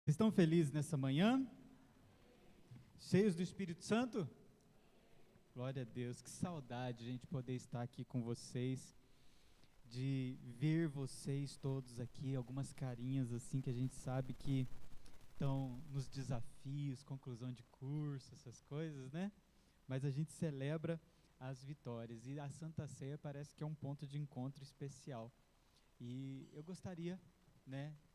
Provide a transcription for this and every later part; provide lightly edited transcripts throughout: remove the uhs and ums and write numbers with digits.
Estão felizes nessa manhã? Cheios do Espírito Santo? Glória a Deus, que saudade a gente poder estar aqui com vocês, de ver vocês todos aqui, algumas carinhas assim que a gente sabe que estão nos desafios, conclusão de curso, essas coisas, né? Mas a gente celebra as vitórias e a Santa Ceia parece que é um ponto de encontro especial. E eu gostaria,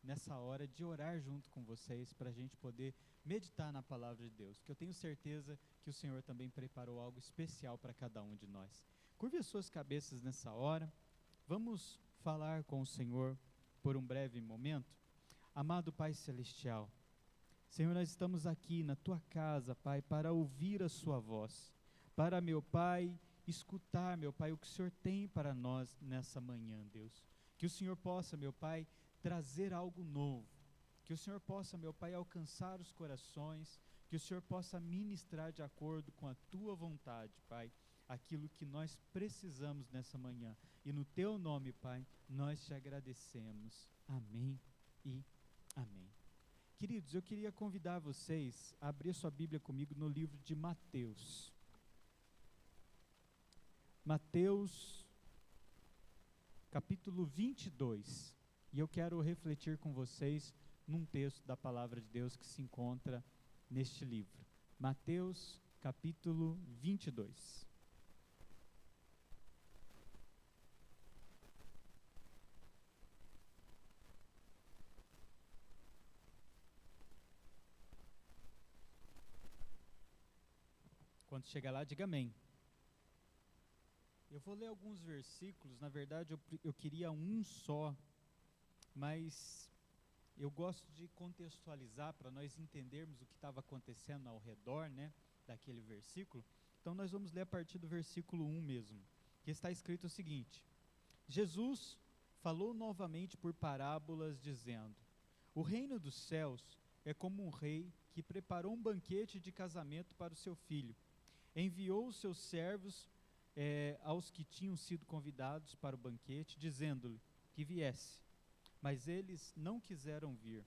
nessa hora, de orar junto com vocês para a gente poder meditar na palavra de Deus, que eu tenho certeza que o Senhor também preparou algo especial para cada um de nós. Curve as suas cabeças nessa hora, vamos falar com o Senhor por um breve momento. Amado Pai Celestial, Senhor, nós estamos aqui na Tua casa, Pai, para ouvir a Sua voz, para, meu Pai, escutar, meu Pai, o que o Senhor tem para nós nessa manhã, Deus. Que o Senhor possa, meu Pai, trazer algo novo, que o Senhor possa, meu Pai, alcançar os corações, que o Senhor possa ministrar de acordo com a Tua vontade, Pai, aquilo que nós precisamos nessa manhã. E no Teu nome, Pai, nós te agradecemos. Amém e amém. Queridos, eu queria convidar vocês a abrir sua Bíblia comigo no livro de Mateus. Mateus, capítulo 22. E eu quero refletir com vocês num texto da palavra de Deus que se encontra neste livro. Mateus, capítulo 22. Quando chegar lá, diga amém. Eu vou ler alguns versículos, na verdade eu queria um só, mas eu gosto de contextualizar para nós entendermos o que estava acontecendo ao redor, daquele versículo. Então nós vamos ler a partir do versículo 1 mesmo, que está escrito o seguinte: Jesus falou novamente por parábolas, dizendo: o reino dos céus é como um rei que preparou um banquete de casamento para o seu filho. Enviou os seus servos aos que tinham sido convidados para o banquete, dizendo-lhe que viesse. Mas eles não quiseram vir.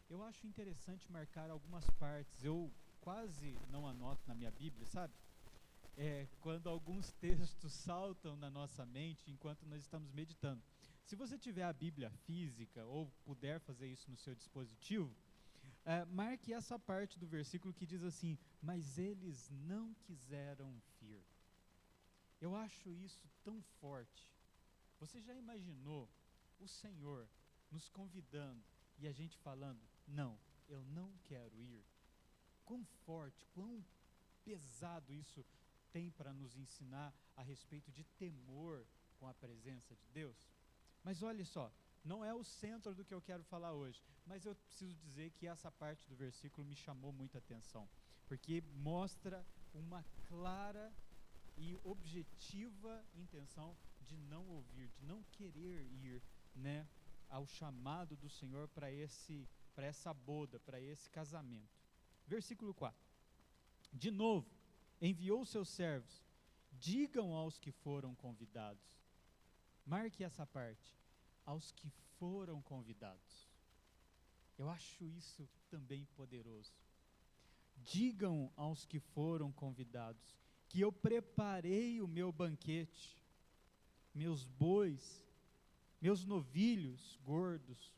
Eu acho interessante marcar algumas partes. Eu quase não anoto na minha Bíblia, sabe? Quando alguns textos saltam na nossa mente enquanto nós estamos meditando. Se você tiver a Bíblia física ou puder fazer isso no seu dispositivo, marque essa parte do versículo que diz assim: mas eles não quiseram vir. Eu acho isso tão forte. Você já imaginou o Senhor nos convidando e a gente falando: não, eu não quero ir? Quão forte, quão pesado isso tem para nos ensinar a respeito de temor com a presença de Deus? Mas olha só, não é o centro do que eu quero falar hoje, mas eu preciso dizer que essa parte do versículo me chamou muita atenção, porque mostra uma clara e objetiva intenção de não ouvir, de não querer ir, ao chamado do Senhor para essa boda, para esse casamento. Versículo 4. De novo, enviou seus servos: digam aos que foram convidados. Marque essa parte: aos que foram convidados. Eu acho isso também poderoso. Digam aos que foram convidados que eu preparei o meu banquete, meus bois, meus novilhos gordos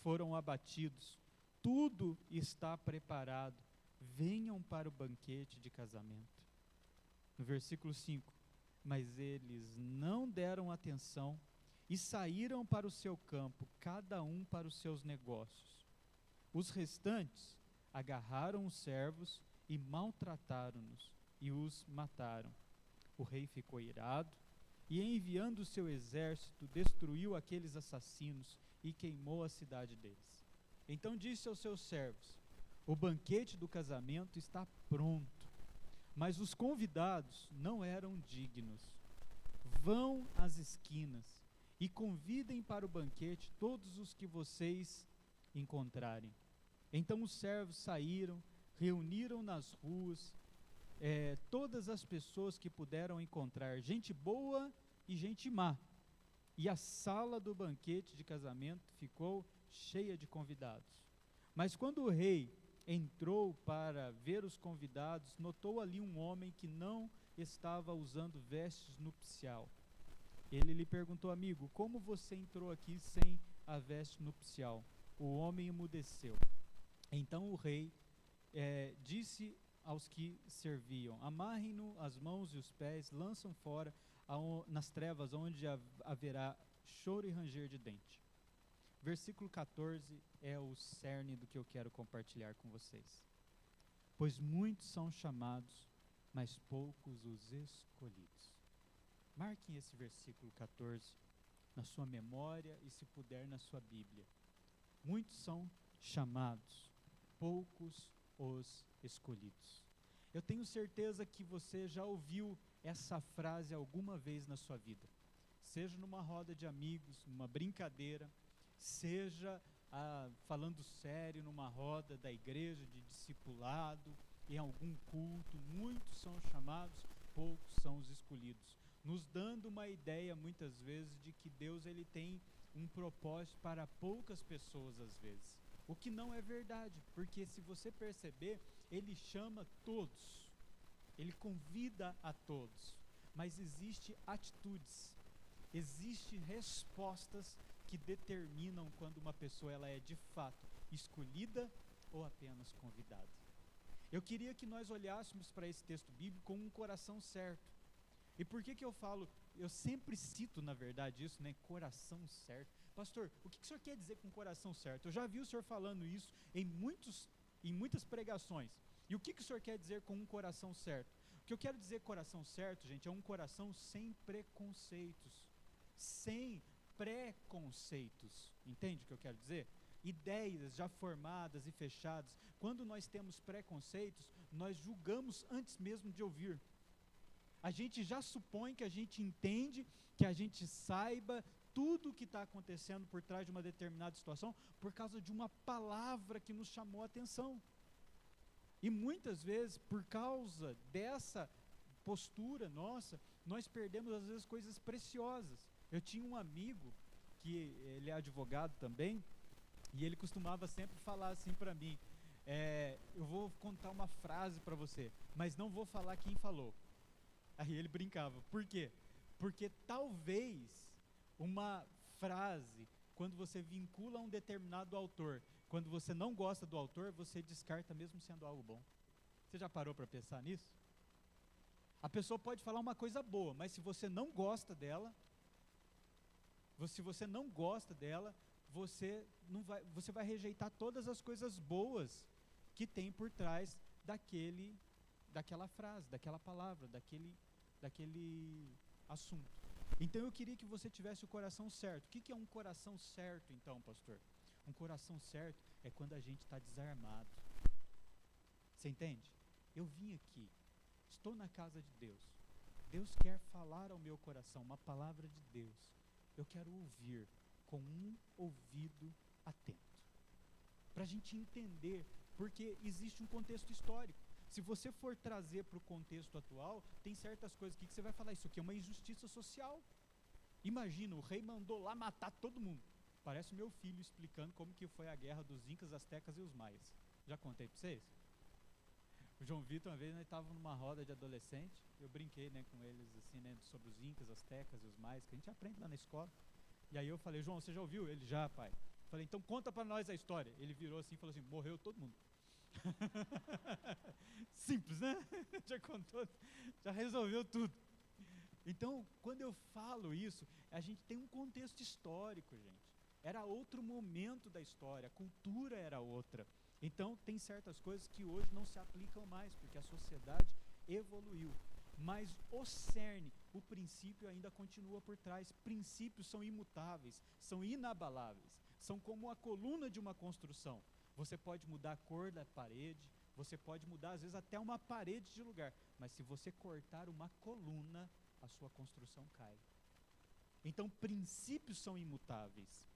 foram abatidos, tudo está preparado, venham para o banquete de casamento. No versículo 5, mas eles não deram atenção e saíram para o seu campo, cada um para os seus negócios. Os restantes agarraram os servos e maltrataram-nos e os mataram. O rei ficou irado e, enviando o seu exército, destruiu aqueles assassinos e queimou a cidade deles. Então disse aos seus servos: o banquete do casamento está pronto, mas os convidados não eram dignos. Vão às esquinas e convidem para o banquete todos os que vocês encontrarem. Então os servos saíram, reuniram nas ruas todas as pessoas que puderam encontrar, gente boa e gente má, e a sala do banquete de casamento ficou cheia de convidados. Mas quando o rei entrou para ver os convidados, notou ali um homem que não estava usando vestes nupcial. Ele lhe perguntou: amigo, como você entrou aqui sem a veste nupcial? O homem emudeceu. Então o rei disse aos que serviam: amarrem-no as mãos e os pés, lançam fora nas trevas, onde haverá choro e ranger de dente. Versículo 14 é o cerne do que eu quero compartilhar com vocês. Pois muitos são chamados, mas poucos os escolhidos. Marquem esse versículo 14 na sua memória e, se puder, na sua Bíblia. Muitos são chamados, poucos os escolhidos. Eu tenho certeza que você já ouviu essa frase alguma vez na sua vida. Seja numa roda de amigos, numa brincadeira, seja falando sério numa roda da igreja, de discipulado, em algum culto. Muitos são chamados, poucos são os escolhidos, nos dando uma ideia muitas vezes de que Deus ele tem um propósito para poucas pessoas às vezes, o que não é verdade, porque se você perceber, ele chama todos, ele convida a todos, mas existe atitudes, existe respostas que determinam quando uma pessoa ela é de fato escolhida ou apenas convidada. Eu queria que nós olhássemos para esse texto bíblico com um coração certo. E por que eu falo, eu sempre cito na verdade isso, né, coração certo. Pastor, o que o senhor quer dizer com coração certo? Eu já vi o senhor falando isso em muitas pregações. E o que o senhor quer dizer com um coração certo? O que eu quero dizer coração certo, gente, é um coração sem preconceitos, sem preconceitos. Entende o que eu quero dizer? Ideias já formadas e fechadas. Quando nós temos preconceitos, nós julgamos antes mesmo de ouvir. A gente já supõe que a gente entende, que a gente saiba tudo o que está acontecendo por trás de uma determinada situação, por causa de uma palavra que nos chamou a atenção. E muitas vezes, por causa dessa postura nossa, nós perdemos às vezes coisas preciosas. Eu tinha um amigo, que ele é advogado também, e ele costumava sempre falar assim para mim, eu vou contar uma frase para você, mas não vou falar quem falou. Aí ele brincava, por quê? Porque talvez uma frase, quando você vincula a um determinado autor, quando você não gosta do autor, você descarta mesmo sendo algo bom. Você já parou para pensar nisso? A pessoa pode falar uma coisa boa, mas se você não gosta dela, você vai rejeitar todas as coisas boas que tem por trás daquela frase, daquela palavra, daquele assunto. Então eu queria que você tivesse o coração certo. O que é um coração certo então, pastor? Um coração certo é quando a gente está desarmado. Você entende? Eu vim aqui, estou na casa de Deus. Deus quer falar ao meu coração, uma palavra de Deus. Eu quero ouvir com um ouvido atento. Para a gente entender, porque existe um contexto histórico. Se você for trazer para o contexto atual, tem certas coisas aqui que você vai falar, isso aqui é uma injustiça social. Imagina, o rei mandou lá matar todo mundo. Parece o meu filho explicando como que foi a guerra dos Incas, Astecas e os Maias. Já contei para vocês? O João Vitor, uma vez, nós estávamos numa roda de adolescente, eu brinquei, né, com eles, assim, né, sobre os Incas, Astecas e os Maias, que a gente aprende lá na escola. E aí eu falei, João, você já ouviu? Ele, já, pai. Falei, então conta para nós a história. Ele virou assim e falou assim, morreu todo mundo. Simples, né? Já contou, já resolveu tudo. Então, quando eu falo isso, a gente tem um contexto histórico, gente. Era outro momento da história, a cultura era outra. Então, tem certas coisas que hoje não se aplicam mais, porque a sociedade evoluiu. Mas o cerne, o princípio ainda continua por trás. Princípios são imutáveis, são inabaláveis, são como a coluna de uma construção. Você pode mudar a cor da parede, você pode mudar às vezes até uma parede de lugar, mas se você cortar uma coluna, a sua construção cai. Então princípios são imutáveis,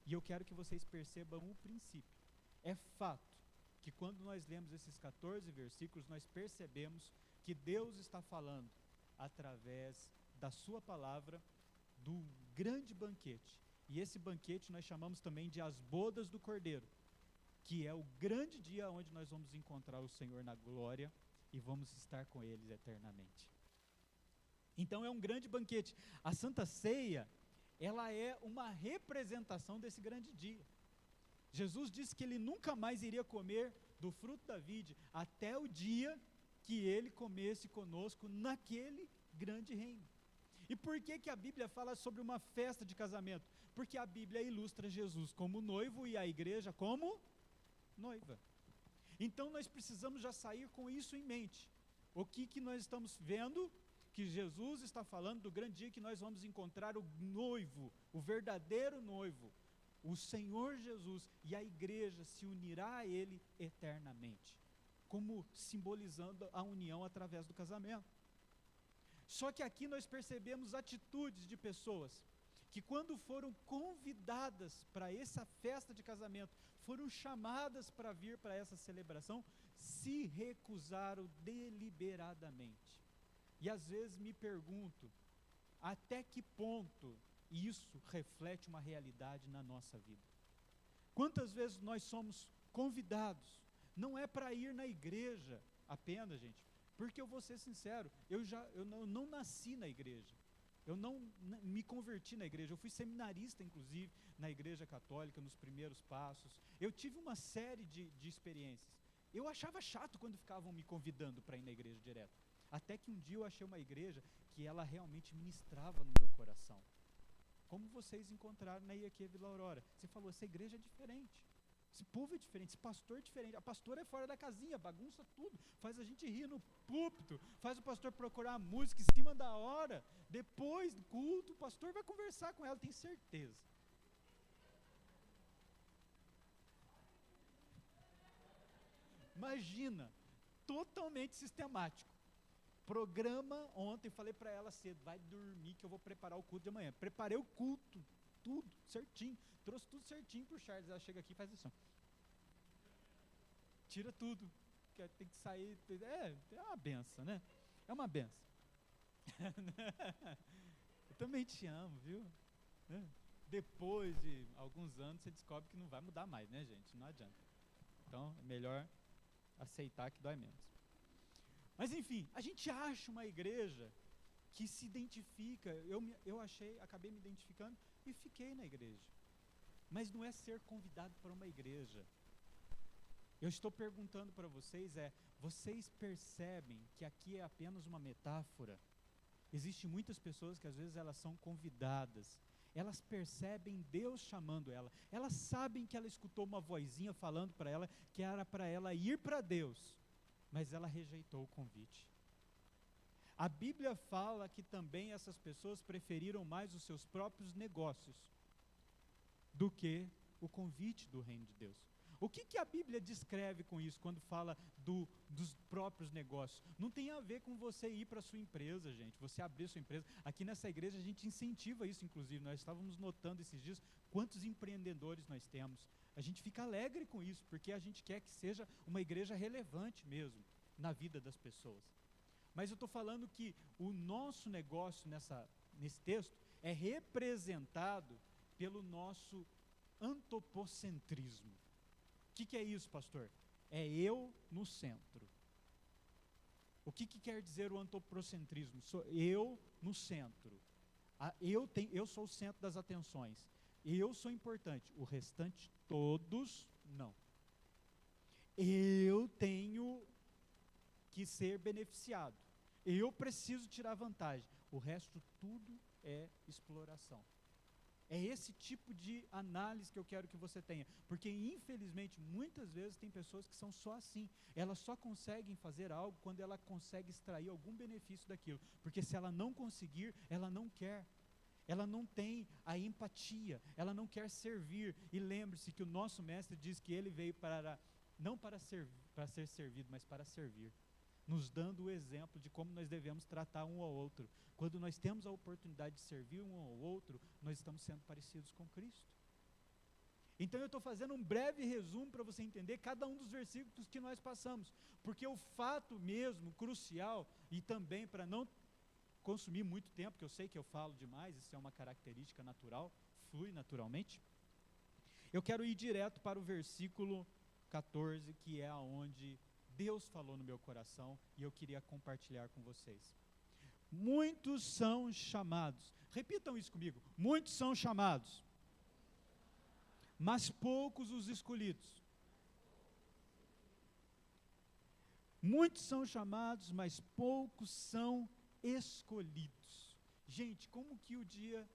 e eu quero que vocês percebam o princípio. É fato que quando nós lemos esses 14 versículos, nós percebemos que Deus está falando através da sua palavra do grande banquete, e esse banquete nós chamamos também de as bodas do Cordeiro, que é o grande dia onde nós vamos encontrar o Senhor na glória e vamos estar com Ele eternamente. Então é um grande banquete. A Santa Ceia, ela é uma representação desse grande dia. Jesus disse que Ele nunca mais iria comer do fruto da vide até o dia que Ele comesse conosco naquele grande reino. E por que a Bíblia fala sobre uma festa de casamento? Porque a Bíblia ilustra Jesus como noivo e a igreja como noiva. Então nós precisamos já sair com isso em mente. O que nós estamos vendo? Que Jesus está falando do grande dia que nós vamos encontrar o noivo, o verdadeiro noivo, o Senhor Jesus, e a igreja se unirá a Ele eternamente, como simbolizando a união através do casamento. Só que aqui nós percebemos atitudes de pessoas que, quando foram convidadas para essa festa de casamento, foram chamadas para vir para essa celebração, se recusaram deliberadamente. E às vezes me pergunto, até que ponto isso reflete uma realidade na nossa vida? Quantas vezes nós somos convidados, não é para ir na igreja apenas, gente, porque eu vou ser sincero, eu não nasci na igreja, eu não me converti na igreja, eu fui seminarista inclusive na igreja católica, nos primeiros passos, eu tive uma série de experiências. Eu achava chato quando ficavam me convidando para ir na igreja direto, até que um dia eu achei uma igreja que ela realmente ministrava no meu coração, como vocês encontraram na IAQ Vila Aurora. Você falou, essa igreja é diferente, esse povo é diferente, esse pastor é diferente, a pastora é fora da casinha, bagunça tudo, faz a gente rir no púlpito, faz o pastor procurar a música em cima da hora, depois do culto, o pastor vai conversar com ela, tem certeza. Imagina, totalmente sistemático. Programa ontem, falei para ela cedo, vai dormir que eu vou preparar o culto de amanhã. Preparei o culto, tudo certinho, trouxe tudo certinho para o Charles. Ela chega aqui e faz isso. Tira tudo, que tem que sair. É uma benção, né? É uma benção. Eu também te amo, viu? Depois de alguns anos você descobre que não vai mudar mais, né, gente? Não adianta. Então é melhor aceitar que dói menos. Mas enfim, a gente acha uma igreja que se identifica, acabei me identificando e fiquei na igreja. Mas não é ser convidado para uma igreja. Eu estou perguntando para vocês, vocês percebem que aqui é apenas uma metáfora? Existem muitas pessoas que às vezes elas são convidadas, elas percebem Deus chamando ela, elas sabem que ela escutou uma vozinha falando para ela que era para ela ir para Deus, mas ela rejeitou o convite. A Bíblia fala que também essas pessoas preferiram mais os seus próprios negócios do que o convite do reino de Deus. O que a Bíblia descreve com isso, quando fala dos próprios negócios? Não tem a ver com você ir para a sua empresa, gente, você abrir sua empresa. Aqui nessa igreja a gente incentiva isso, inclusive, nós estávamos notando esses dias quantos empreendedores nós temos. A gente fica alegre com isso, porque a gente quer que seja uma igreja relevante mesmo na vida das pessoas. Mas eu estou falando que o nosso negócio nesse texto é representado pelo nosso antropocentrismo. O que é isso, pastor? É eu no centro. O que quer dizer o antropocentrismo? Sou eu no centro. Eu sou o centro das atenções. Eu sou importante. O restante, todos, não. Eu tenho que ser beneficiado. Eu preciso tirar vantagem. O resto, tudo é exploração. É esse tipo de análise que eu quero que você tenha, porque infelizmente muitas vezes tem pessoas que são só assim, elas só conseguem fazer algo quando ela consegue extrair algum benefício daquilo, porque se ela não conseguir, ela não quer, ela não tem a empatia, ela não quer servir. E lembre-se que o nosso mestre diz que ele veio não para ser servido, mas para servir, nos dando o exemplo de como nós devemos tratar um ao outro. Quando nós temos a oportunidade de servir um ao outro, nós estamos sendo parecidos com Cristo. Então eu estou fazendo um breve resumo para você entender cada um dos versículos que nós passamos, porque o fato mesmo, crucial, e também para não consumir muito tempo, porque eu sei que eu falo demais, isso é uma característica natural, flui naturalmente, eu quero ir direto para o versículo 14, que é aonde Deus falou no meu coração e eu queria compartilhar com vocês. Muitos são chamados. Repitam isso comigo. Muitos são chamados, mas poucos os escolhidos. Muitos são chamados, mas poucos são escolhidos. Gente, como que o dia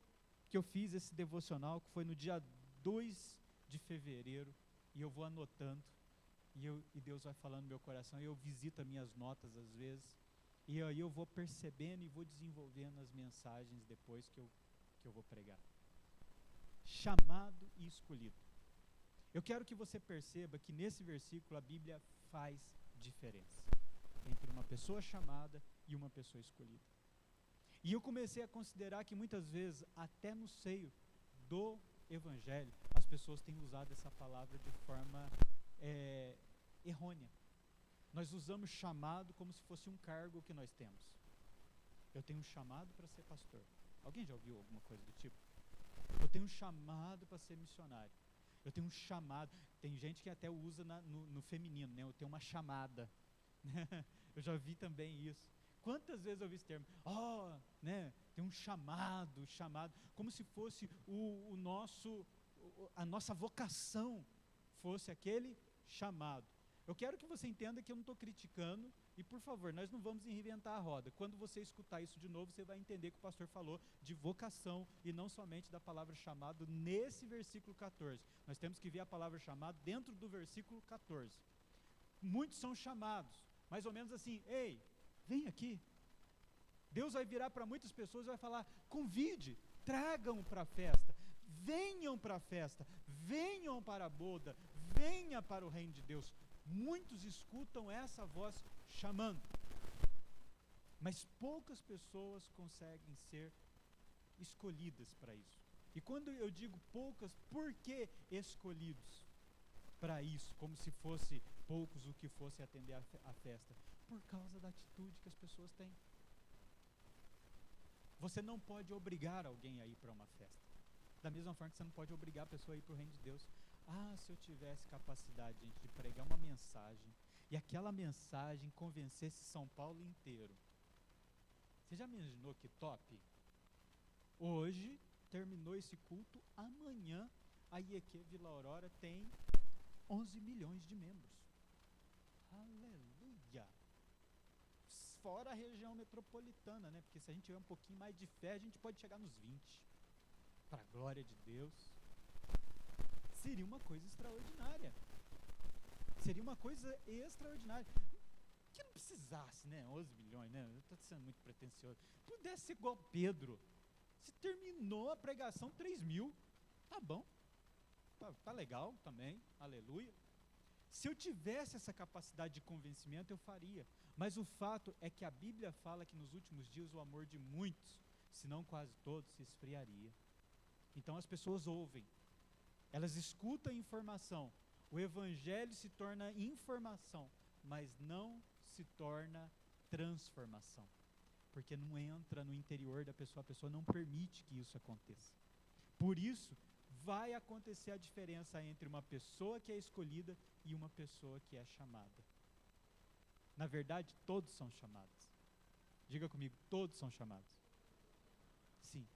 que eu fiz esse devocional, que foi no dia 2 de fevereiro, e eu vou anotando, e Deus vai falando no meu coração, e eu visito as minhas notas às vezes, e aí eu vou percebendo e vou desenvolvendo as mensagens depois que eu vou pregar. Chamado e escolhido. Eu quero que você perceba que nesse versículo a Bíblia faz diferença entre uma pessoa chamada e uma pessoa escolhida. E eu comecei a considerar que muitas vezes, até no seio do Evangelho, as pessoas têm usado essa palavra de forma errônea. Nós usamos chamado como se fosse um cargo que nós temos. Eu tenho um chamado para ser pastor. Alguém já ouviu alguma coisa do tipo? Eu tenho um chamado para ser missionário. Eu tenho um chamado. Tem gente que até usa no feminino, né? Eu tenho uma chamada. Eu já vi também isso. Quantas vezes eu vi esse termo? Né? Tem um chamado, como se fosse a nossa vocação fosse aquele chamado. Eu quero que você entenda que eu não estou criticando, e por favor, nós não vamos reinventar a roda. Quando você escutar isso de novo, você vai entender que o pastor falou de vocação e não somente da palavra chamado nesse versículo 14. Nós temos que ver a palavra chamado dentro do versículo 14. Muitos são chamados, mais ou menos assim: ei, vem aqui. Deus vai virar para muitas pessoas e vai falar: convide, tragam para a festa, venham para a festa, venham para a boda, venha para o reino de Deus. Muitos escutam essa voz chamando, mas poucas pessoas conseguem ser escolhidas para isso. E quando eu digo poucas, por que escolhidos para isso? Como se fosse poucos o que fosse atender a festa. Por causa da atitude que as pessoas têm. Você não pode obrigar alguém a ir para uma festa. Da mesma forma que você não pode obrigar a pessoa a ir para o reino de Deus. Se eu tivesse capacidade, gente, de pregar uma mensagem, e aquela mensagem convencesse São Paulo inteiro. Você já imaginou que top? Hoje, terminou esse culto, amanhã, a IEQ Vila Aurora tem 11 milhões de membros. Aleluia! Fora a região metropolitana, né? Porque se a gente tiver um pouquinho mais de fé, a gente pode chegar nos 20. Para a glória de Deus. Seria uma coisa extraordinária. Seria uma coisa extraordinária. Que não precisasse, né? 11 milhões, né? Eu estou sendo muito pretencioso. Pudesse ser igual Pedro. Se terminou a pregação, 3 mil. Tá bom. Tá legal também. Aleluia. Se eu tivesse essa capacidade de convencimento, eu faria. Mas o fato é que a Bíblia fala que nos últimos dias o amor de muitos, se não quase todos, se esfriaria. Então as pessoas ouvem. Elas escutam a informação. O Evangelho se torna informação, mas não se torna transformação. Porque não entra no interior da pessoa, a pessoa não permite que isso aconteça. Por isso, vai acontecer a diferença entre uma pessoa que é escolhida e uma pessoa que é chamada. Na verdade, todos são chamados. Diga comigo, todos são chamados. Sim,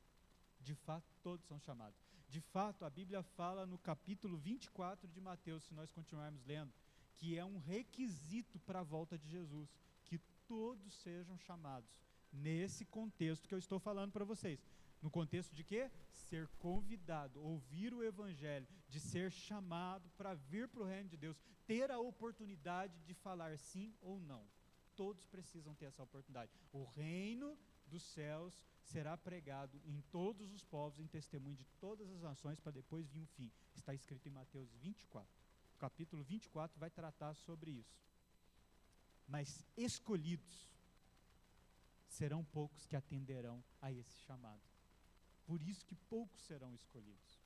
de fato, todos são chamados. De fato, a Bíblia fala no capítulo 24 de Mateus, se nós continuarmos lendo, que é um requisito para a volta de Jesus, que todos sejam chamados. Nesse contexto que eu estou falando para vocês. No contexto de quê? Ser convidado, ouvir o Evangelho, de ser chamado para vir para o reino de Deus, ter a oportunidade de falar sim ou não. Todos precisam ter essa oportunidade. O reino dos céus será pregado em todos os povos, em testemunho de todas as nações, para depois vir o fim. Está escrito em Mateus 24. O capítulo 24 vai tratar sobre isso. Mas escolhidos serão poucos que atenderão a esse chamado. Por isso que poucos serão escolhidos.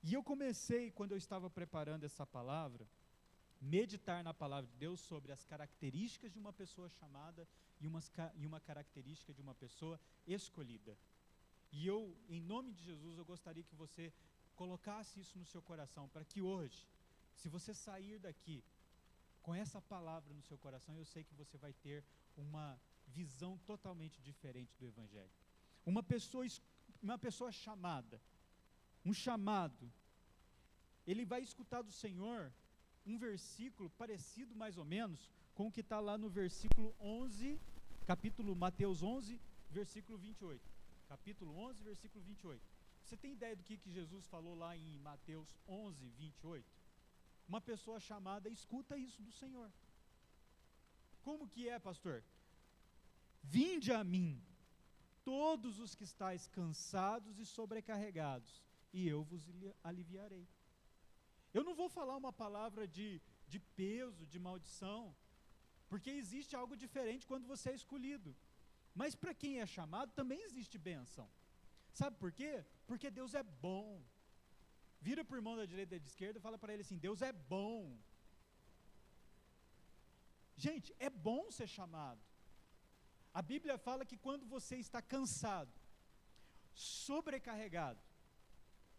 E eu comecei, quando eu estava preparando essa palavra, meditar na palavra de Deus sobre as características de uma pessoa chamada e uma característica de uma pessoa escolhida. E eu, em nome de Jesus, eu gostaria que você colocasse isso no seu coração, para que hoje, Se você sair daqui com essa palavra no seu coração, eu sei que você vai ter uma visão totalmente diferente do Evangelho. Uma pessoa chamada, um chamado, ele vai escutar do Senhor um versículo parecido mais ou menos com o que está lá no versículo 11, capítulo Mateus 11, versículo 28. Capítulo 11, versículo 28. Você tem ideia do que Jesus falou lá em Mateus 11, 28? Uma pessoa chamada escuta isso do Senhor. Como que é, pastor? Vinde a mim, todos os que estáis cansados e sobrecarregados, e eu vos aliviarei. Eu não vou falar uma palavra de peso, de maldição, porque existe algo diferente quando você é escolhido. Mas para quem é chamado também existe bênção. Sabe por quê? Porque Deus é bom. Vira para o irmão da direita e da esquerda e fala para ele assim: Deus é bom. Gente, é bom ser chamado. A Bíblia fala que quando você está cansado, sobrecarregado,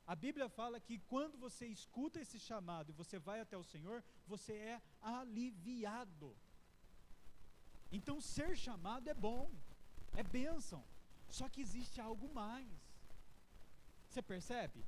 a Bíblia fala que quando você escuta esse chamado e você vai até o Senhor, você é aliviado. Então ser chamado é bom, é bênção, só que existe algo mais. Você percebe?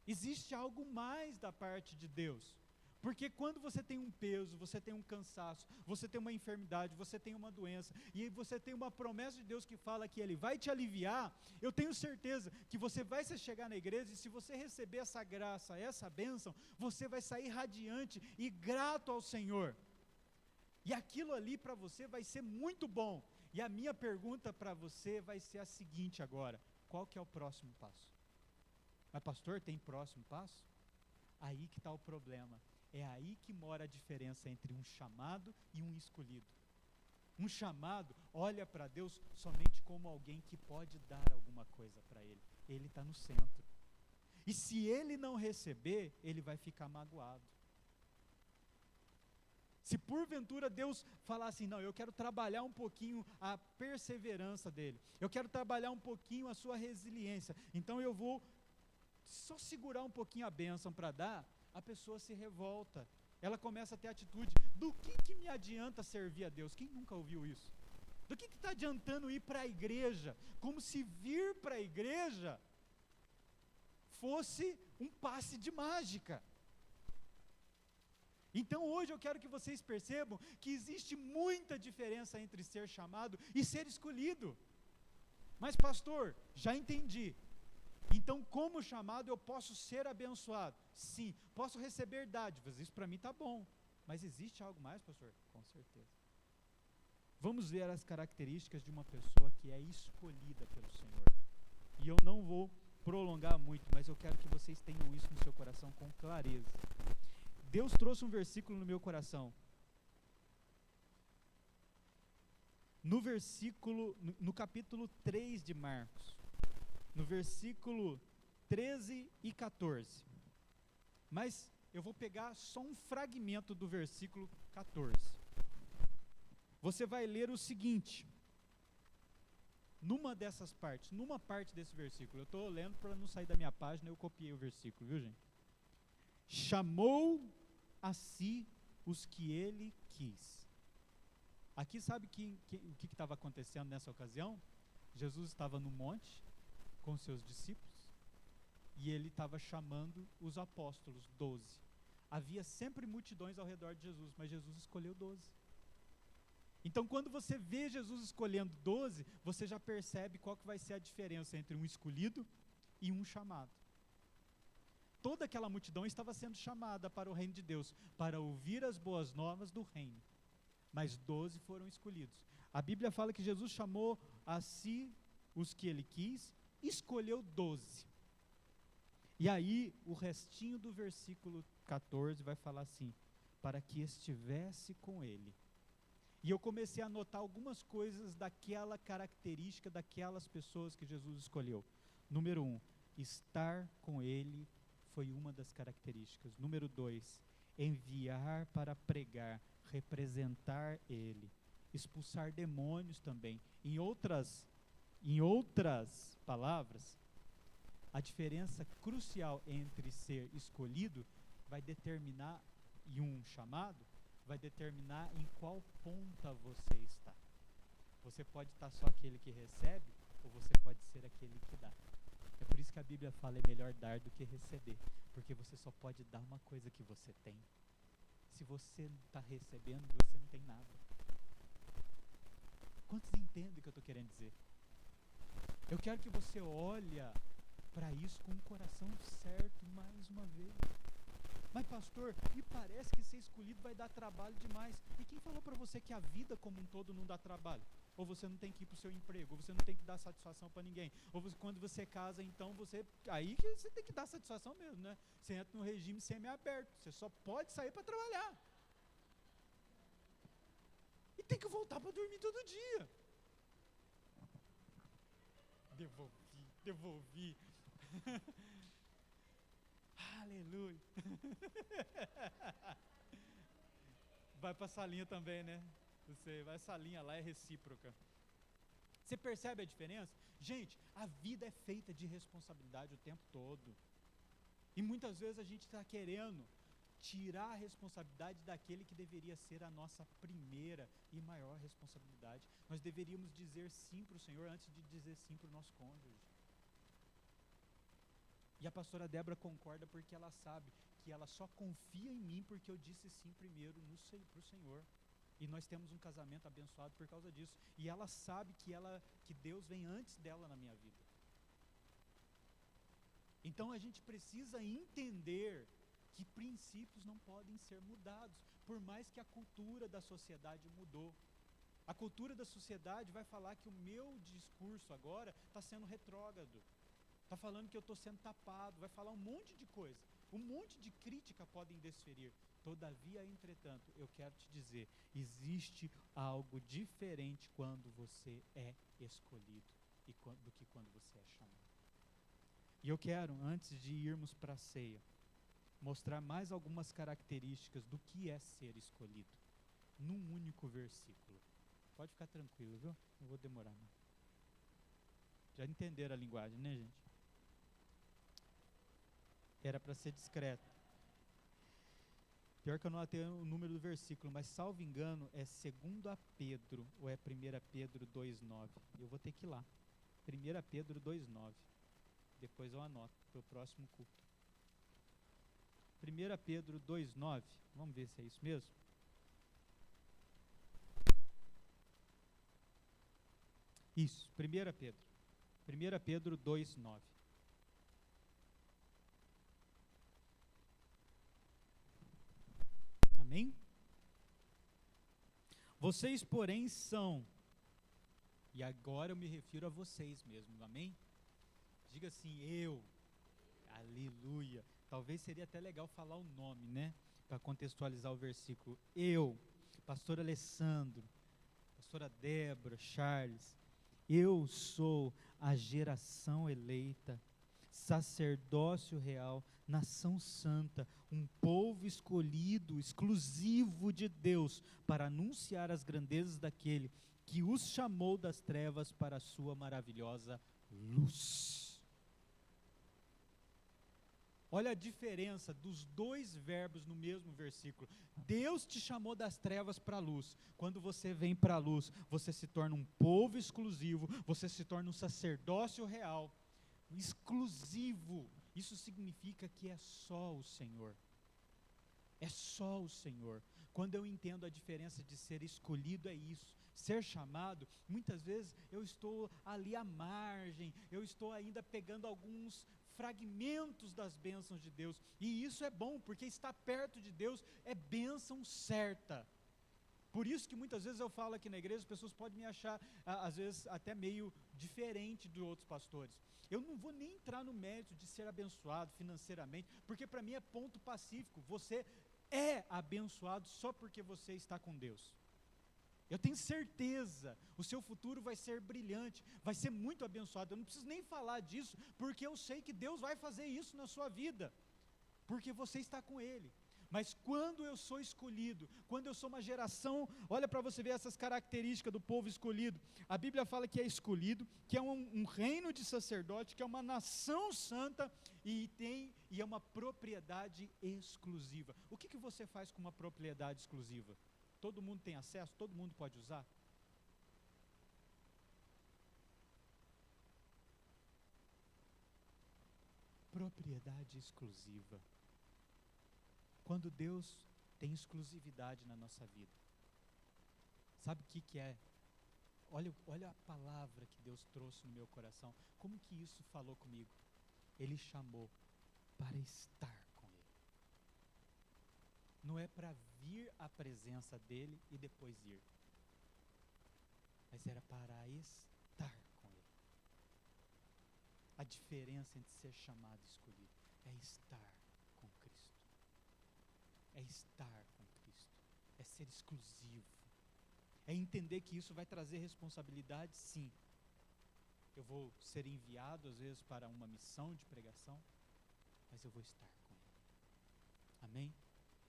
Existe algo mais da parte de Deus. Porque quando você tem um peso, você tem um cansaço, você tem uma enfermidade, você tem uma doença, e aí você tem uma promessa de Deus que fala que Ele vai te aliviar, eu tenho certeza que você vai se chegar na igreja, e se você receber essa graça, essa bênção, você vai sair radiante e grato ao Senhor. E aquilo ali para você vai ser muito bom. E a minha pergunta para você vai ser a seguinte agora: qual que é o próximo passo? Mas pastor, tem próximo passo? Aí que está o problema. É aí que mora a diferença entre um chamado e um escolhido. Um chamado olha para Deus somente como alguém que pode dar alguma coisa para Ele. Ele está no centro. E se ele não receber, ele vai ficar magoado. Se porventura Deus falar assim: não, eu quero trabalhar um pouquinho a perseverança dele, eu quero trabalhar um pouquinho a sua resiliência, então eu vou só segurar um pouquinho a bênção para dar, a pessoa se revolta, ela começa a ter atitude: do que me adianta servir a Deus? Quem nunca ouviu isso? Do que está adiantando ir para a igreja? Como se vir para a igreja fosse um passe de mágica. Então hoje eu quero que vocês percebam que existe muita diferença entre ser chamado e ser escolhido. Mas pastor, já entendi. Então, como chamado, eu posso ser abençoado? Sim. Posso receber dádivas? Isso para mim está bom. Mas existe algo mais, pastor? Com certeza. Vamos ver as características de uma pessoa que é escolhida pelo Senhor. E eu não vou prolongar muito, mas eu quero que vocês tenham isso no seu coração com clareza. Deus trouxe um versículo no meu coração. No capítulo 3 de Marcos. No versículo 13 e 14. Mas eu vou pegar só um fragmento do versículo 14. Você vai ler o seguinte. Numa dessas partes, numa parte desse versículo, eu estou lendo para não sair da minha página, eu copiei o versículo, viu, gente? Chamou a si os que ele quis. Aqui sabe o que estava acontecendo nessa ocasião? Jesus estava no monte com seus discípulos e ele estava chamando os apóstolos, 12. Havia sempre multidões ao redor de Jesus, mas Jesus escolheu 12. Então quando você vê Jesus escolhendo 12, você já percebe qual que vai ser a diferença entre um escolhido e um chamado. Toda aquela multidão estava sendo chamada para o reino de Deus, para ouvir as boas novas do reino. Mas 12 foram escolhidos. A Bíblia fala que Jesus chamou a si os que ele quis, escolheu 12. E aí, o restinho do versículo 14 vai falar assim: para que estivesse com ele. E eu comecei a notar algumas coisas daquela característica daquelas pessoas que Jesus escolheu. Número 1, estar com ele foi uma das características. Número 2, enviar para pregar, representar ele, expulsar demônios também. Em outras palavras, a diferença crucial entre ser escolhido vai determinar, e um chamado, vai determinar em qual ponta você está. Você pode estar só aquele que recebe, ou você pode ser aquele que dá. É por isso que a Bíblia fala, é melhor dar do que receber, porque você só pode dar uma coisa que você tem. Se você está recebendo, você não tem nada. Quantos entendem o que eu estou querendo dizer? Eu quero que você olhe para isso com o coração certo mais uma vez. Mas pastor, me parece que ser escolhido vai dar trabalho demais. E quem falou para você que a vida como um todo não dá trabalho? Ou você não tem que ir para o seu emprego, ou você não tem que dar satisfação para ninguém. Ou você, quando você casa, então aí que você tem que dar satisfação mesmo, né? Você entra no regime semi-aberto, você só pode sair para trabalhar. E tem que voltar para dormir todo dia. Devolvi. Aleluia. Vai para a salinha também, né? A salinha lá é recíproca. Você percebe a diferença? Gente, a vida é feita de responsabilidade o tempo todo. E muitas vezes a gente está querendo tirar a responsabilidade daquele que deveria ser a nossa primeira e maior responsabilidade. Nós deveríamos dizer sim para o Senhor antes de dizer sim para o nosso cônjuge. E a pastora Débora concorda porque ela sabe que ela só confia em mim porque eu disse sim primeiro para o Senhor. E nós temos um casamento abençoado por causa disso. E ela sabe que Deus vem antes dela na minha vida. Então a gente precisa entender que princípios não podem ser mudados, por mais que a cultura da sociedade mudou. A cultura da sociedade vai falar que o meu discurso agora está sendo retrógrado. Está falando que eu estou sendo tapado, vai falar um monte de coisa, um monte de crítica podem desferir. Todavia, entretanto, eu quero te dizer, existe algo diferente quando você é escolhido do que quando você é chamado. E eu quero, antes de irmos para a ceia, mostrar mais algumas características do que é ser escolhido, num único versículo. Pode ficar tranquilo, viu? Não vou demorar, não. Já entenderam a linguagem, né, gente? Era para ser discreto. Pior que eu não anotei o número do versículo, mas salvo engano é 2 Pedro, ou é 1 Pedro 2,9. Eu vou ter que ir lá. 1 Pedro 2,9. Depois eu anoto para o próximo culto. 1 Pedro 2,9. Vamos ver se é isso mesmo. Isso, 1 Pedro. 1 Pedro 2,9. Amém? Vocês, porém, são, e agora eu me refiro a vocês mesmo, amém? Diga assim, eu, aleluia. Talvez seria até legal falar o nome, né? Para contextualizar o versículo. Eu, pastor Alessandro, pastora Débora, Charles, eu sou a geração eleita, sacerdócio real, nação santa, um povo escolhido, exclusivo de Deus, para anunciar as grandezas daquele que os chamou das trevas para a sua maravilhosa luz. Olha a diferença dos dois verbos no mesmo versículo. Deus te chamou das trevas para a luz. Quando você vem para a luz, você se torna um povo exclusivo, você se torna um sacerdócio real, exclusivo. Isso significa que é só o Senhor. É só o Senhor. Quando eu entendo a diferença de ser escolhido, é isso. Ser chamado, muitas vezes eu estou ali à margem, eu estou ainda pegando alguns fragmentos das bênçãos de Deus, e isso é bom, porque estar perto de Deus é bênção certa. Por isso que muitas vezes eu falo aqui na igreja, as pessoas podem me achar, às vezes, até meio diferente de outros pastores. Eu não vou nem entrar no mérito de ser abençoado financeiramente, porque para mim é ponto pacífico. Você é abençoado só porque você está com Deus. Eu tenho certeza, o seu futuro vai ser brilhante, vai ser muito abençoado. Eu não preciso nem falar disso, porque eu sei que Deus vai fazer isso na sua vida, porque você está com Ele. Mas quando eu sou escolhido, quando eu sou uma geração, olha para você ver essas características do povo escolhido. A Bíblia fala que é escolhido, que é um reino de sacerdote, que é uma nação santa, e é uma propriedade exclusiva. O que você faz com uma propriedade exclusiva? Todo mundo tem acesso? Todo mundo pode usar? Propriedade exclusiva. Quando Deus tem exclusividade na nossa vida, sabe o que é? Olha a palavra que Deus trouxe no meu coração. Como que isso falou comigo? Ele chamou para estar com Ele. Não é para vir à presença dEle e depois ir, mas era para estar com Ele. A diferença entre ser chamado e escolhido é estar com Cristo. É estar com Cristo. É ser exclusivo. É entender que isso vai trazer responsabilidade, sim. Eu vou ser enviado, às vezes, para uma missão de pregação, mas eu vou estar com Ele. Amém?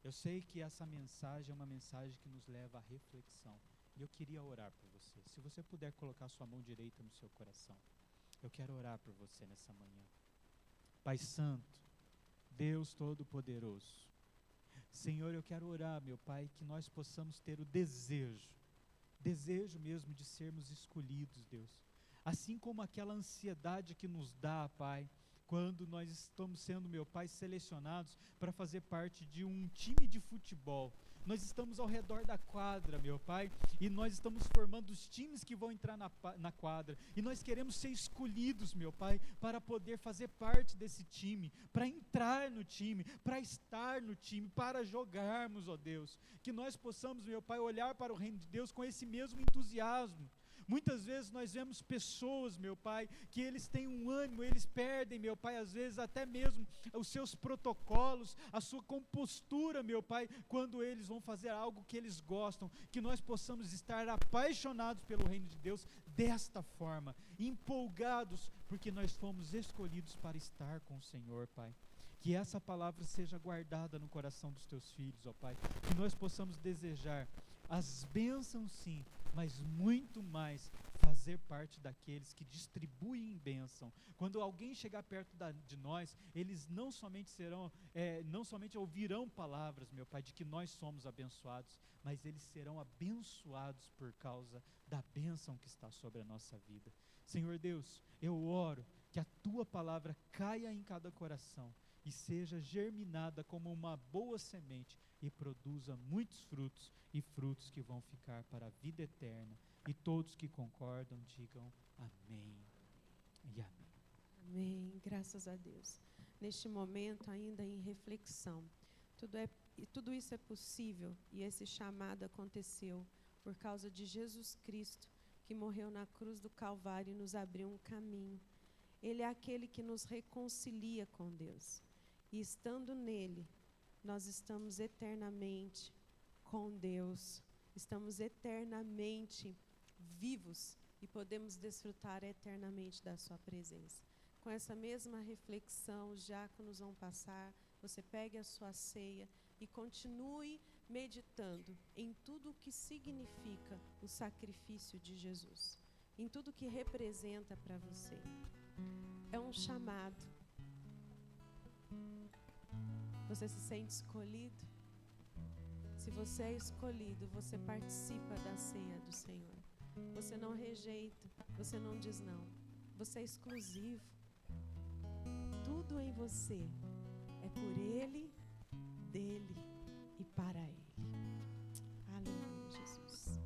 Eu sei que essa mensagem é uma mensagem que nos leva à reflexão. E eu queria orar por você. Se você puder colocar sua mão direita no seu coração, eu quero orar por você nessa manhã. Pai Santo, Deus Todo-Poderoso, Senhor, eu quero orar, meu Pai, que nós possamos ter o desejo mesmo de sermos escolhidos, Deus. Assim como aquela ansiedade que nos dá, Pai, quando nós estamos sendo, meu Pai, selecionados para fazer parte de um time de futebol. Nós estamos ao redor da quadra, meu Pai, e nós estamos formando os times que vão entrar na quadra, e nós queremos ser escolhidos, meu Pai, para poder fazer parte desse time, para entrar no time, para estar no time, para jogarmos, ó Deus, que nós possamos, meu Pai, olhar para o reino de Deus com esse mesmo entusiasmo. Muitas vezes nós vemos pessoas, meu Pai, que eles têm um ânimo, eles perdem, meu Pai, às vezes até mesmo os seus protocolos, a sua compostura, meu Pai, quando eles vão fazer algo que eles gostam, que nós possamos estar apaixonados pelo reino de Deus desta forma, empolgados, porque nós fomos escolhidos para estar com o Senhor, Pai. Que essa palavra seja guardada no coração dos teus filhos, ó Pai, que nós possamos desejar as bênçãos sim, mas muito mais fazer parte daqueles que distribuem bênção. Quando alguém chegar perto de nós, eles não somente ouvirão palavras, meu Pai, de que nós somos abençoados, mas eles serão abençoados por causa da bênção que está sobre a nossa vida. Senhor Deus, eu oro que a Tua palavra caia em cada coração e seja germinada como uma boa semente e produza muitos frutos, e frutos que vão ficar para a vida eterna. E todos que concordam digam amém e amém. Amém, graças a Deus. Neste momento, ainda em reflexão, tudo isso é possível, e esse chamado aconteceu por causa de Jesus Cristo, que morreu na cruz do Calvário e nos abriu um caminho. Ele é aquele que nos reconcilia com Deus. E estando nele, nós estamos eternamente com Deus, estamos eternamente vivos e podemos desfrutar eternamente da sua presença. Com essa mesma reflexão, os diáconos vão passar, você pegue a sua ceia e continue meditando em tudo o que significa o sacrifício de Jesus, em tudo que representa para você. É um chamado. Você se sente escolhido? Se você é escolhido, você participa da ceia do Senhor. Você não rejeita, você não diz não. Você é exclusivo. Tudo em você é por Ele, dele e para Ele. Aleluia, Jesus.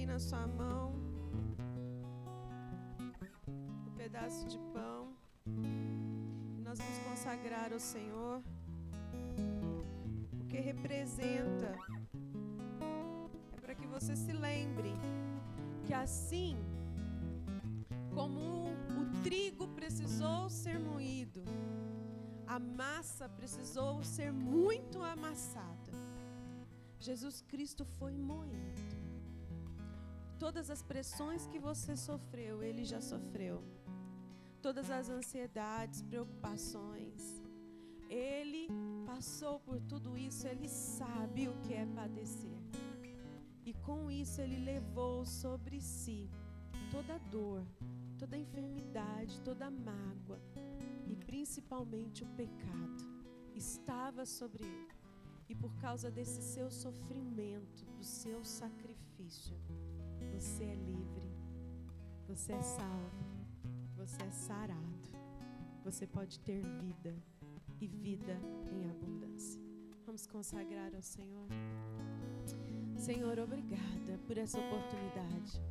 na sua mão o pedaço de pão. E nós vamos consagrar ao Senhor, porque representa, é para que você se lembre que assim como o trigo precisou ser moído, a massa precisou ser muito amassada, Jesus Cristo foi moído. Todas as pressões que você sofreu, Ele já sofreu. Todas as ansiedades, preocupações, Ele passou por tudo isso. Ele sabe o que é padecer. E com isso Ele levou sobre si toda a dor, toda a enfermidade, toda a mágoa e principalmente o pecado estava sobre Ele. E por causa desse seu sofrimento, do seu sacrifício, você é livre, você é salvo, você é sarado, você pode ter vida e vida em abundância. Vamos consagrar ao Senhor. Senhor, obrigada por essa oportunidade.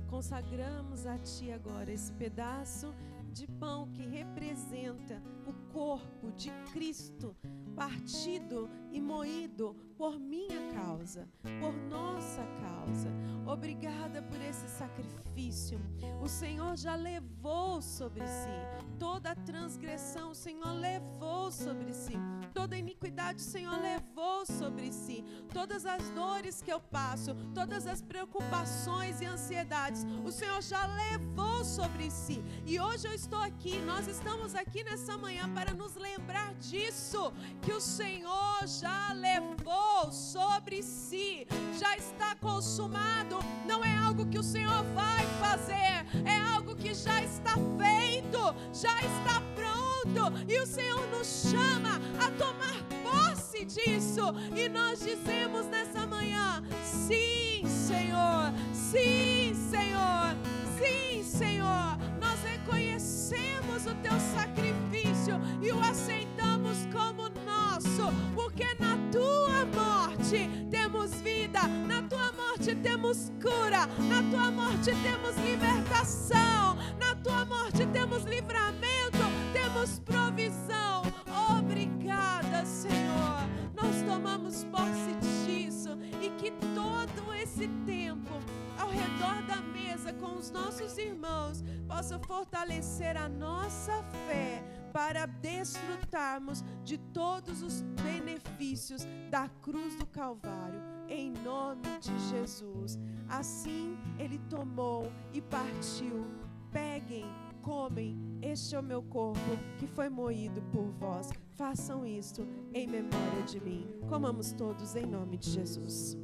Consagramos a Ti agora esse pedaço de pão que representa o corpo de Cristo, partido e moído por minha causa, por nossa causa. Obrigada por esse sacrifício. O Senhor já levou sobre si toda a transgressão, o Senhor levou sobre si toda a iniquidade, o Senhor levou sobre si todas as dores que eu passo, todas as preocupações e ansiedades, o Senhor já levou sobre si. E hoje eu estou aqui, nós estamos aqui nessa manhã para nos lembrar disso, que o Senhor já levou sobre si, já está consumado. Não é algo que o Senhor vai fazer, é algo que já está feito, já está pronto, e o Senhor nos chama a tomar posse disso. E nós dizemos nessa manhã: sim, Senhor, sim, Senhor, sim, Senhor. Nós reconhecemos o teu sacrifício e o aceitamos como nosso, porque na tua morte temos vida, na tua morte temos cura, na tua morte temos libertação, na tua morte temos livramento, temos provisão. Obrigada, Senhor. Nós tomamos posse disso, e que todo esse tempo ao redor da mesa com os nossos irmãos possa fortalecer a nossa fé para desfrutarmos de todos os benefícios da cruz do Calvário, em nome de Jesus. Assim Ele tomou e partiu. Peguem, comem, este é o meu corpo que foi moído por vós. Façam isto em memória de mim. Comamos todos em nome de Jesus.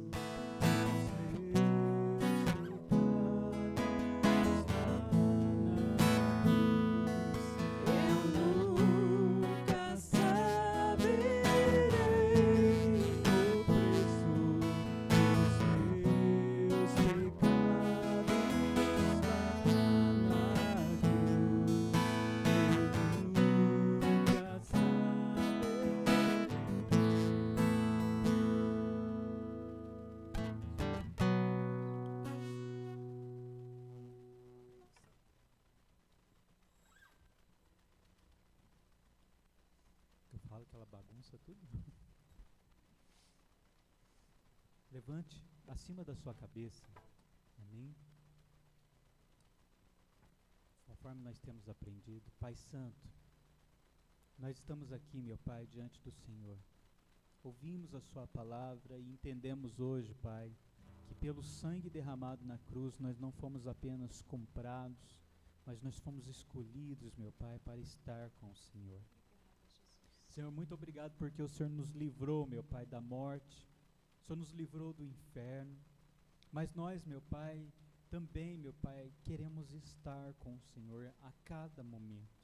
Aquela bagunça tudo. Levante acima da sua cabeça, amém? Conforme nós temos aprendido, Pai Santo, nós estamos aqui, meu Pai, diante do Senhor. Ouvimos a sua palavra e entendemos hoje, Pai, que pelo sangue derramado na cruz nós não fomos apenas comprados, mas nós fomos escolhidos, meu Pai, para estar com o Senhor. Senhor, muito obrigado porque o Senhor nos livrou, meu Pai, da morte, o Senhor nos livrou do inferno, mas nós, meu Pai, também, meu Pai, queremos estar com o Senhor a cada momento.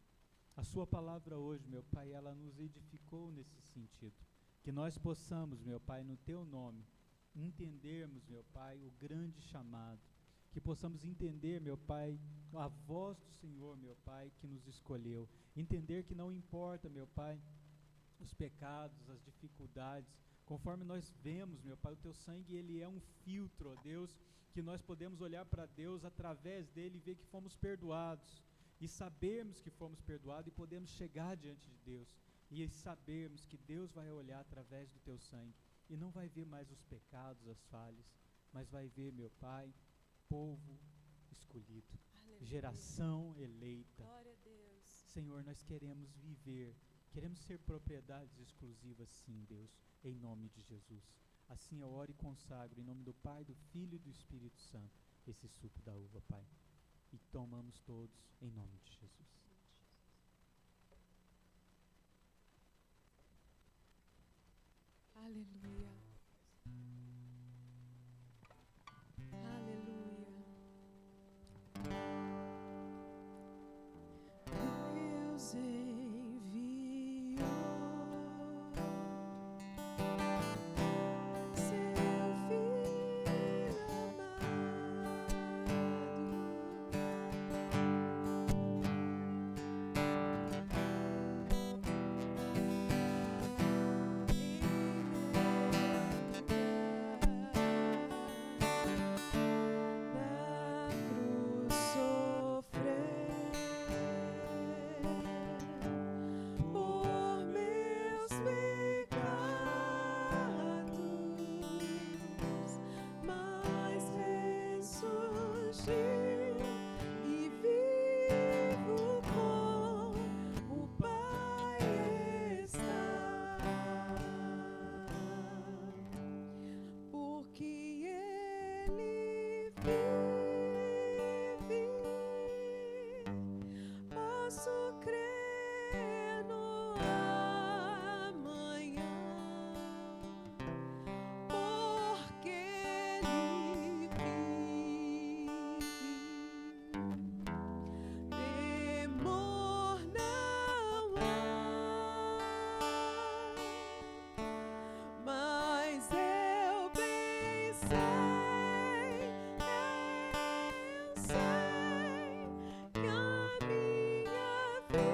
A sua palavra hoje, meu Pai, ela nos edificou nesse sentido, que nós possamos, meu Pai, no teu nome, entendermos, meu Pai, o grande chamado, que possamos entender, meu Pai, a voz do Senhor, meu Pai, que nos escolheu, entender que não importa, meu Pai, os pecados, as dificuldades, conforme nós vemos, meu Pai, o teu sangue, ele é um filtro, ó Deus, que nós podemos olhar para Deus através dele e ver que fomos perdoados, e sabermos que fomos perdoados, e podemos chegar diante de Deus, e sabermos que Deus vai olhar através do teu sangue, e não vai ver mais os pecados, as falhas, mas vai ver, meu Pai, povo escolhido, Aleluia. Geração eleita. Glória a Deus. Senhor, nós queremos viver, queremos ser propriedades exclusivas, sim, Deus, em nome de Jesus. Assim eu oro e consagro, em nome do Pai, do Filho e do Espírito Santo, esse suco da uva, Pai. E tomamos todos em nome de Jesus. Aleluia. Aleluia. Deus enviou seu Filho na cruz sofrer por meus pecados, mas ressurgiu e vivo com o Pai está, porque Ele vive, posso crer no amanhã, porque Ele vive. Temor não há, mas eu bem sei que a minha vida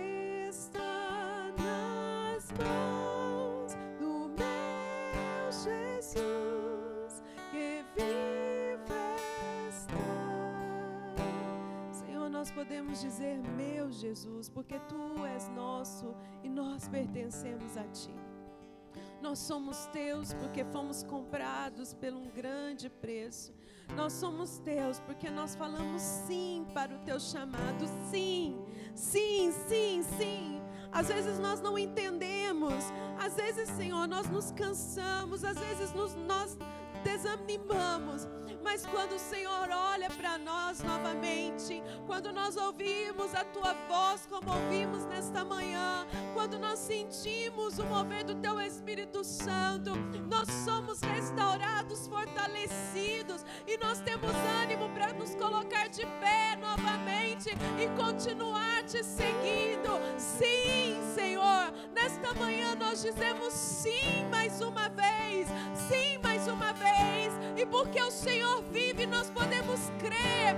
está nas mãos do meu Jesus, que vive está. Senhor, nós podemos dizer meu Jesus, porque Tu és nosso e nós pertencemos a Ti. Nós somos Teus porque fomos comprados por um grande preço. Nós somos Teus porque nós falamos sim para o Teu chamado. Sim, sim, sim, sim. Às vezes nós não entendemos. Às vezes, Senhor, nós nos cansamos. Às vezes nós desanimamos. Mas quando o Senhor olha para nós novamente, quando nós ouvimos a Tua voz como ouvimos nesta manhã, quando nós sentimos o mover do Teu Espírito Santo, nós somos restaurados, fortalecidos, e nós temos ânimo para nos colocar de pé novamente e continuar Te seguindo. Sim, Senhor, nesta manhã nós dizemos sim mais uma vez, sim mais uma vez, e porque o Senhor vive, nós podemos crer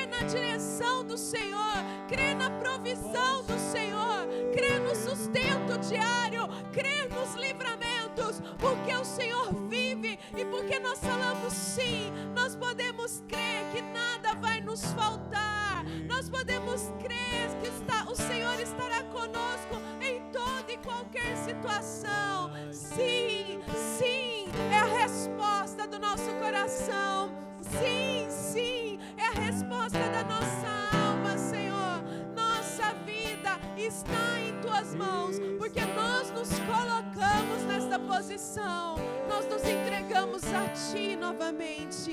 na direção do Senhor, crer na provisão do Senhor, crer no sustento diário, crer nos livramentos, porque o Senhor vive, e porque nós falamos sim, nós podemos crer que nada vai nos faltar, nós podemos crer que o Senhor estará conosco em toda e qualquer situação. Sim, sim, é a resposta do nosso coração. Sim, sim, é a resposta da nossa alma, Senhor. Nossa vida está em Tuas mãos, porque nós nos colocamos nesta posição, nós nos entregamos a Ti novamente.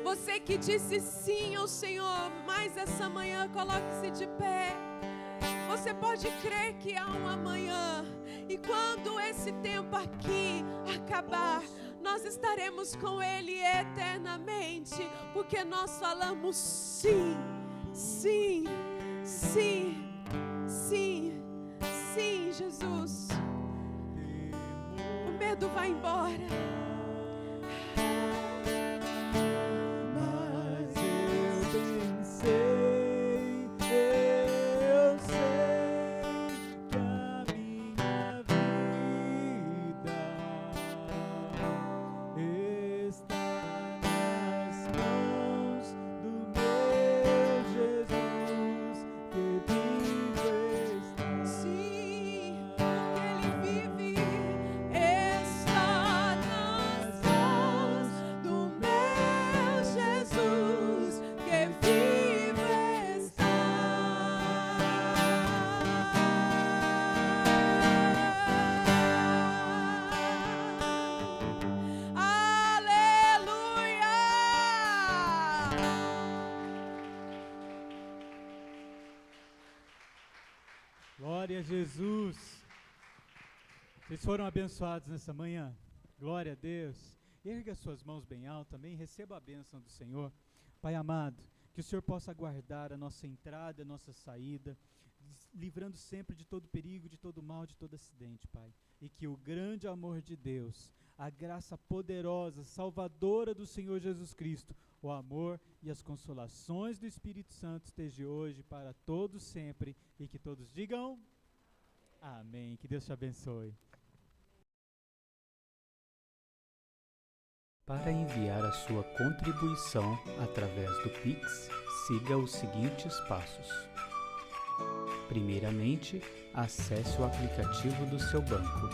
Você que disse sim ao Senhor, mas essa manhã coloque-se de pé. Você pode crer que há um amanhã, e quando esse tempo aqui acabar, nós estaremos com Ele eternamente, porque nós falamos sim, sim, sim, sim, sim, Jesus. O medo vai embora. Glória a Jesus. Vocês foram abençoados nessa manhã. Glória a Deus. Erga suas mãos bem alto também, receba a bênção do Senhor. Pai amado, que o Senhor possa guardar a nossa entrada, a nossa saída, livrando sempre de todo perigo, de todo mal, de todo acidente, Pai. E que o grande amor de Deus, a graça poderosa, salvadora do Senhor Jesus Cristo, o amor e as consolações do Espírito Santo esteja hoje para todos sempre, e que todos digam amém. Que Deus te abençoe. Para enviar a sua contribuição através do Pix, siga os seguintes passos. Primeiramente, acesse o aplicativo do seu banco.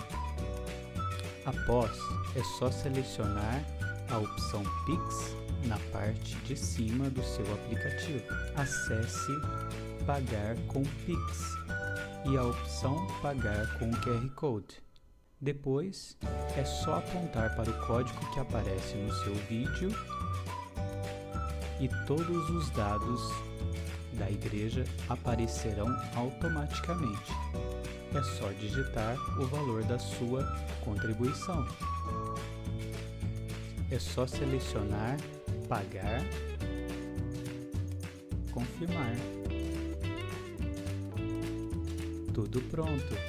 Após, é só selecionar a opção Pix na parte de cima do seu aplicativo. Acesse Pagar com Pix e a opção Pagar com QR Code. Depois, é só apontar para o código que aparece no seu vídeo e todos os dados da igreja aparecerão automaticamente. É só digitar o valor da sua contribuição. É só selecionar Pagar, confirmar. Tudo pronto.